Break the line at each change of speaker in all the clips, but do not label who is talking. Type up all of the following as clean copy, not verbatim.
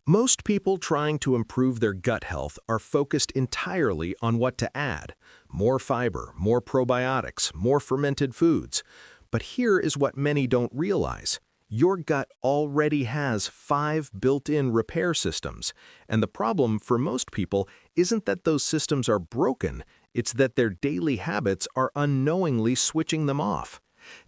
Most people trying to improve their gut health are focused entirely on what to add: more fiber, more probiotics, more fermented foods. But here is what many don't realize. Your gut already has 5 built-in repair systems, and the problem for most people isn't that those systems are broken, it's that their daily habits are unknowingly switching them off.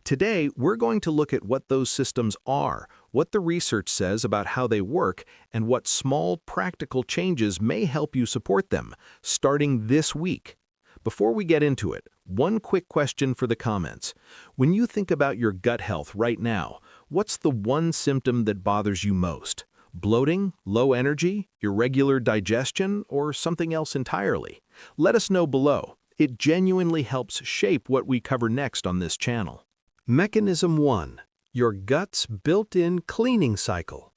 Today, we're going to look at what those systems are, what the research says about how they work, and what small, practical changes may help you support them, starting this week. Before we get into it, one quick question for the comments. When you think about your gut health right now, what's the one symptom that bothers you most? Bloating, low energy, irregular digestion, or something else entirely? Let us know below. It genuinely helps shape what we cover next on this channel. Mechanism 1. Your gut's built-in cleaning cycle.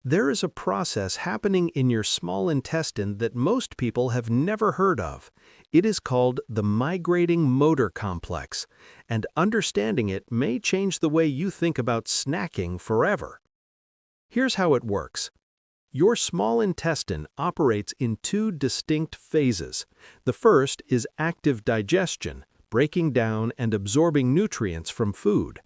There is a process happening in your small intestine that most people have never heard of. It is called the migrating motor complex, and understanding it may change the way you think about snacking forever. Here's how it works. Your small intestine operates in 2 distinct phases. The first is active digestion, breaking down and absorbing nutrients from food.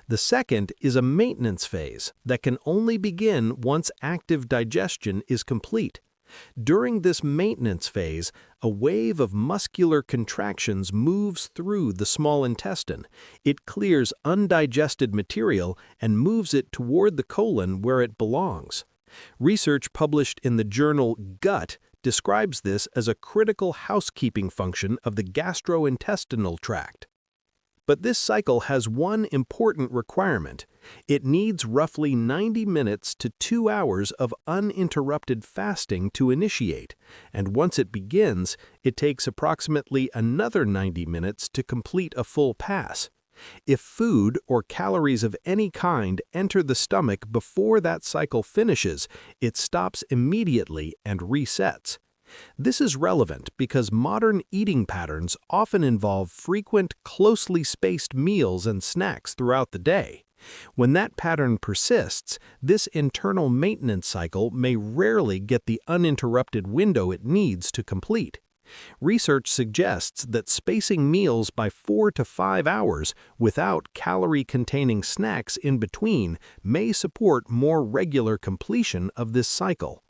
The second is a maintenance phase that can only begin once active digestion is complete. During this maintenance phase, a wave of muscular contractions moves through the small intestine. It clears undigested material and moves it toward the colon where it belongs. Research published in the journal Gut describes this as a critical housekeeping function of the gastrointestinal tract. But this cycle has one important requirement. It needs roughly 90 minutes to 2 hours of uninterrupted fasting to initiate, and once it begins, it takes approximately another 90 minutes to complete a full pass. If food or calories of any kind enter the stomach before that cycle finishes, it stops immediately and resets. This is relevant because modern eating patterns often involve frequent, closely spaced meals and snacks throughout the day. When that pattern persists, this internal maintenance cycle may rarely get the uninterrupted window it needs to complete. Research suggests that spacing meals by 4 to 5 hours without calorie-containing snacks in between may support more regular completion of this cycle.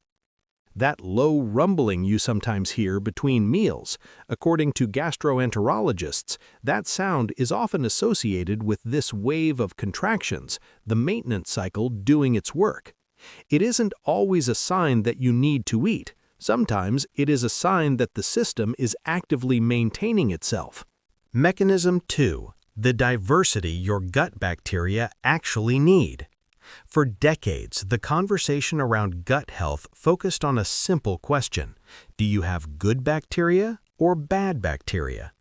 That low rumbling you sometimes hear between meals, according to gastroenterologists, that sound is often associated with this wave of contractions, the maintenance cycle doing its work. It isn't always a sign that you need to eat. Sometimes it is a sign that the system is actively maintaining itself. Mechanism 2. The diversity your gut bacteria actually need. For decades, the conversation around gut health focused on a simple question: do you have good bacteria or bad bacteria?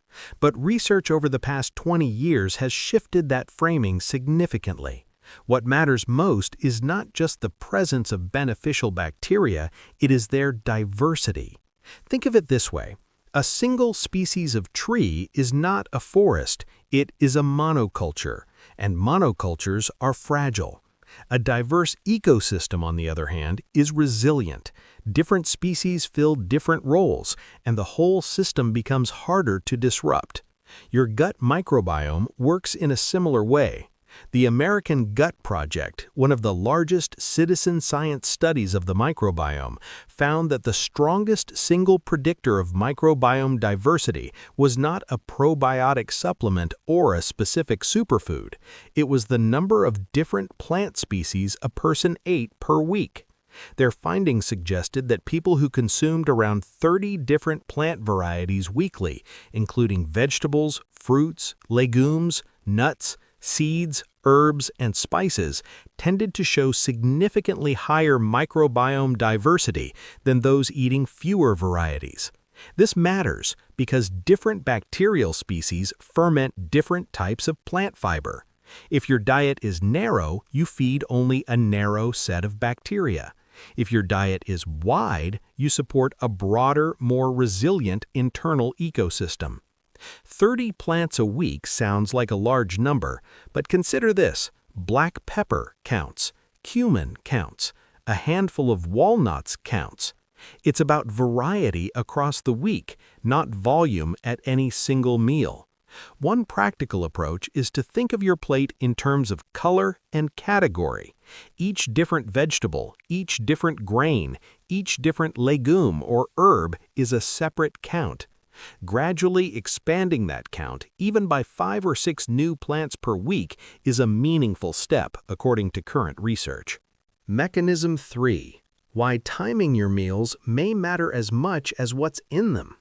But research over the past 20 years has shifted that framing significantly. What matters most is not just the presence of beneficial bacteria, it is their diversity. Think of it this way: a single species of tree is not a forest, it is a monoculture, and monocultures are fragile. A diverse ecosystem, on the other hand, is resilient. Different species fill different roles, and the whole system becomes harder to disrupt. Your gut microbiome works in a similar way. The American Gut Project, one of the largest citizen science studies of the microbiome, found that the strongest single predictor of microbiome diversity was not a probiotic supplement or a specific superfood. It was the number of different plant species a person ate per week. Their findings suggested that people who consumed around 30 different plant varieties weekly, including vegetables, fruits, legumes, nuts, seeds, herbs, and spices, tended to show significantly higher microbiome diversity than those eating fewer varieties. This matters because different bacterial species ferment different types of plant fiber. If your diet is narrow, you feed only a narrow set of bacteria. If your diet is wide, you support a broader, more resilient internal ecosystem. 30 plants a week sounds like a large number, but consider this: black pepper counts, cumin counts, A handful of walnuts counts. It's about variety across the week, not volume at any single meal. One practical approach is to think of your plate in terms of color and category. Each different vegetable, each different grain, each different legume or herb is a separate count. Gradually expanding that count, even by 5 or 6 new plants per week, is a meaningful step, according to current research. Mechanism 3. Why timing your meals may matter as much as what's in them.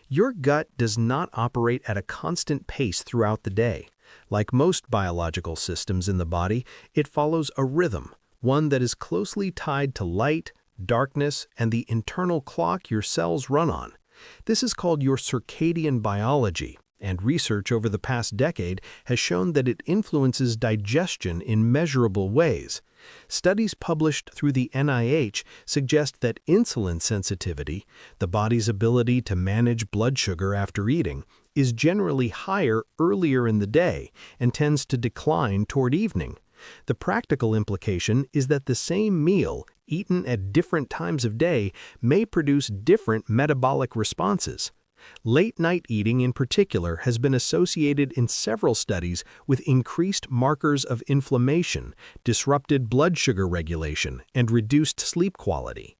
Your gut does not operate at a constant pace throughout the day. Like most biological systems in the body, it follows a rhythm, one that is closely tied to light, darkness, and the internal clock your cells run on. This is called your circadian biology, and research over the past decade has shown that it influences digestion in measurable ways. Studies published through the NIH suggest that insulin sensitivity, the body's ability to manage blood sugar after eating, is generally higher earlier in the day and tends to decline toward evening. The practical implication is that the same meal, eaten at different times of day, may produce different metabolic responses. Late-night eating in particular has been associated in several studies with increased markers of inflammation, disrupted blood sugar regulation, and reduced sleep quality.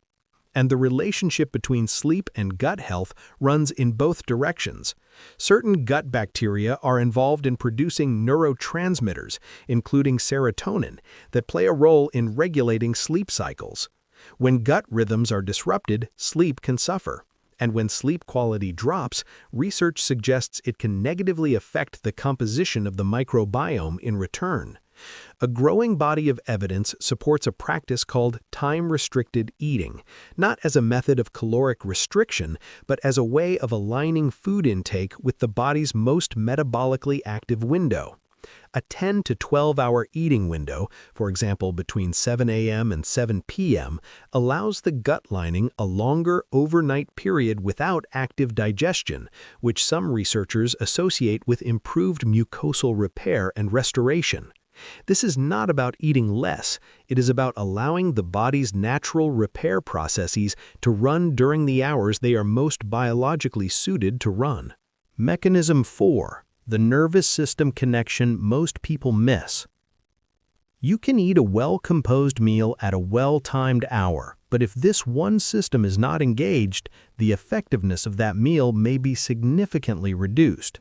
And the relationship between sleep and gut health runs in both directions. Certain gut bacteria are involved in producing neurotransmitters, including serotonin, that play a role in regulating sleep cycles. When gut rhythms are disrupted, sleep can suffer. And when sleep quality drops, research suggests it can negatively affect the composition of the microbiome in return. A growing body of evidence supports a practice called time-restricted eating, not as a method of caloric restriction, but as a way of aligning food intake with the body's most metabolically active window. A 10 to 12-hour eating window, for example between 7 a.m. and 7 p.m., allows the gut lining a longer overnight period without active digestion, which some researchers associate with improved mucosal repair and restoration. This is not about eating less, it is about allowing the body's natural repair processes to run during the hours they are most biologically suited to run. Mechanism 4. The nervous system connection most people miss. You can eat a well-composed meal at a well-timed hour, but if this one system is not engaged, the effectiveness of that meal may be significantly reduced.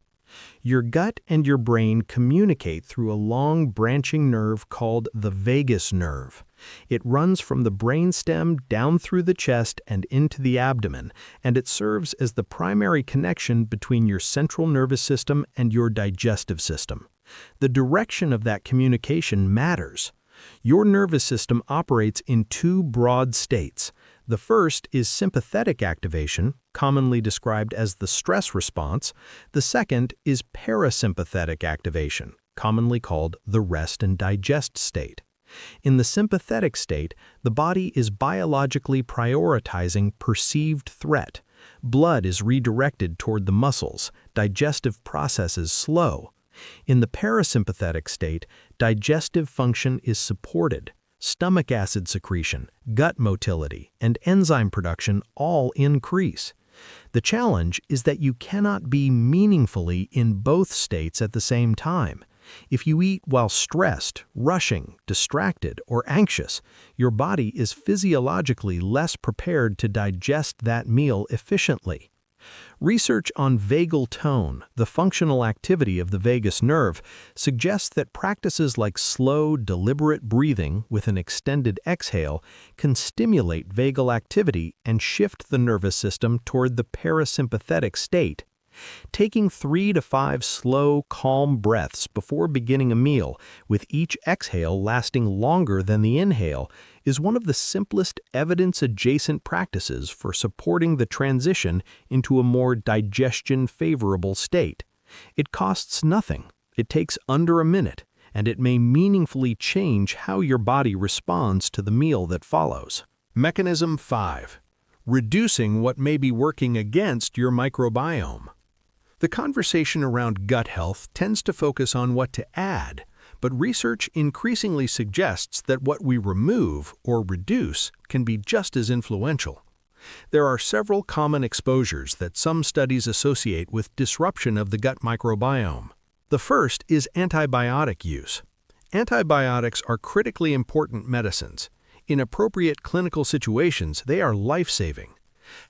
Your gut and your brain communicate through a long branching nerve called the vagus nerve. It runs from the brainstem down through the chest and into the abdomen, and it serves as the primary connection between your central nervous system and your digestive system. The direction of that communication matters. Your nervous system operates in 2 broad states. The first is sympathetic activation, commonly described as the stress response. The second is parasympathetic activation, commonly called the rest and digest state. In the sympathetic state, the body is biologically prioritizing perceived threat. Blood is redirected toward the muscles, digestive processes slow. In the parasympathetic state, digestive function is supported. Stomach acid secretion, gut motility, and enzyme production all increase. The challenge is that you cannot be meaningfully in both states at the same time. If you eat while stressed, rushing, distracted, or anxious, your body is physiologically less prepared to digest that meal efficiently. Research on vagal tone, the functional activity of the vagus nerve, suggests that practices like slow, deliberate breathing with an extended exhale can stimulate vagal activity and shift the nervous system toward the parasympathetic state. Taking 3 to 5 slow, calm breaths before beginning a meal, with each exhale lasting longer than the inhale, is one of the simplest evidence-adjacent practices for supporting the transition into a more digestion-favorable state. It costs nothing, it takes under a minute, and it may meaningfully change how your body responds to the meal that follows. Mechanism 5. Reducing what may be working against your microbiome. The conversation around gut health tends to focus on what to add, but research increasingly suggests that what we remove or reduce can be just as influential. There are several common exposures that some studies associate with disruption of the gut microbiome. The first is antibiotic use. Antibiotics are critically important medicines. In appropriate clinical situations, they are life-saving.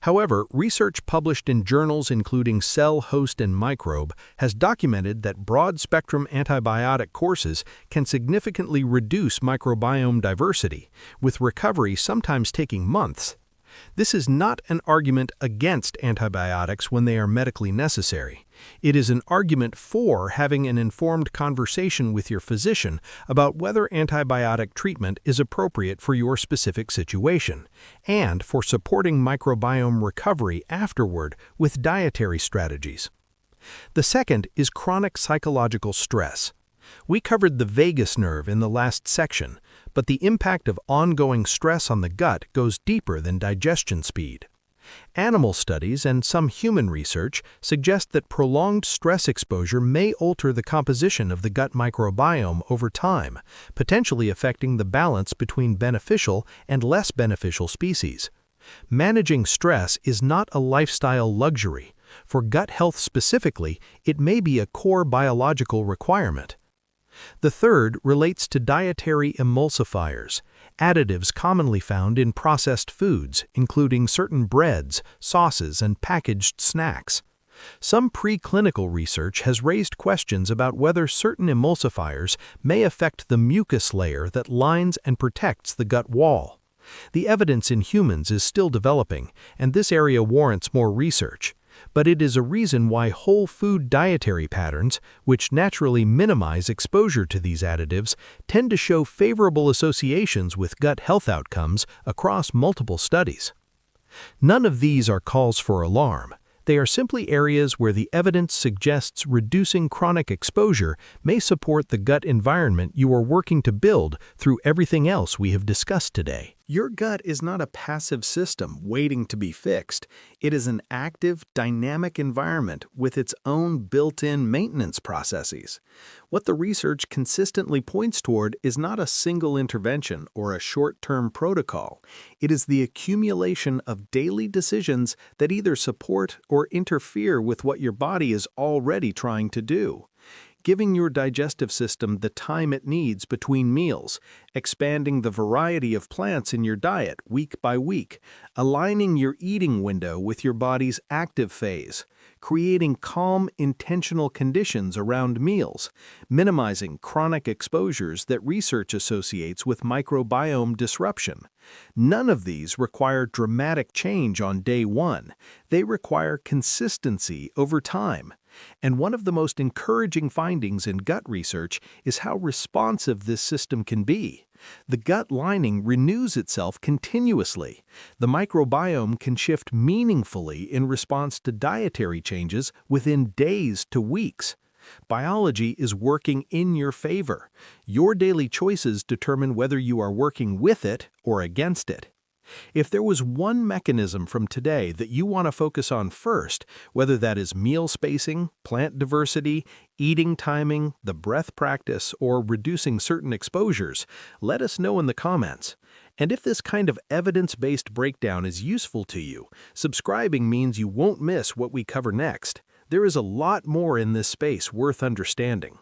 However, research published in journals including Cell, Host, and Microbe has documented that broad-spectrum antibiotic courses can significantly reduce microbiome diversity, with recovery sometimes taking months. This is not an argument against antibiotics when they are medically necessary. It is an argument for having an informed conversation with your physician about whether antibiotic treatment is appropriate for your specific situation, and for supporting microbiome recovery afterward with dietary strategies. The second is chronic psychological stress. We covered the vagus nerve in the last section, but the impact of ongoing stress on the gut goes deeper than digestion speed. Animal studies and some human research suggest that prolonged stress exposure may alter the composition of the gut microbiome over time, potentially affecting the balance between beneficial and less beneficial species. Managing stress is not a lifestyle luxury. For gut health specifically, it may be a core biological requirement. The third relates to dietary emulsifiers, additives commonly found in processed foods, including certain breads, sauces, and packaged snacks. Some preclinical research has raised questions about whether certain emulsifiers may affect the mucus layer that lines and protects the gut wall. The evidence in humans is still developing, and this area warrants more research. But it is a reason why whole food dietary patterns, which naturally minimize exposure to these additives, tend to show favorable associations with gut health outcomes across multiple studies. None of these are calls for alarm. They are simply areas where the evidence suggests reducing chronic exposure may support the gut environment you are working to build through everything else we have discussed today. Your gut is not a passive system waiting to be fixed. It is an active, dynamic environment with its own built-in maintenance processes. What the research consistently points toward is not a single intervention or a short-term protocol. It is the accumulation of daily decisions that either support or interfere with what your body is already trying to do. Giving your digestive system the time it needs between meals, expanding the variety of plants in your diet week by week, aligning your eating window with your body's active phase, creating calm, intentional conditions around meals, minimizing chronic exposures that research associates with microbiome disruption. None of these require dramatic change on day one. They require consistency over time. And one of the most encouraging findings in gut research is how responsive this system can be. The gut lining renews itself continuously. The microbiome can shift meaningfully in response to dietary changes within days to weeks. Biology is working in your favor. Your daily choices determine whether you are working with it or against it. If there was one mechanism from today that you want to focus on first, whether that is meal spacing, plant diversity, eating timing, the breath practice, or reducing certain exposures, let us know in the comments. And if this kind of evidence-based breakdown is useful to you, subscribing means you won't miss what we cover next. There is a lot more in this space worth understanding.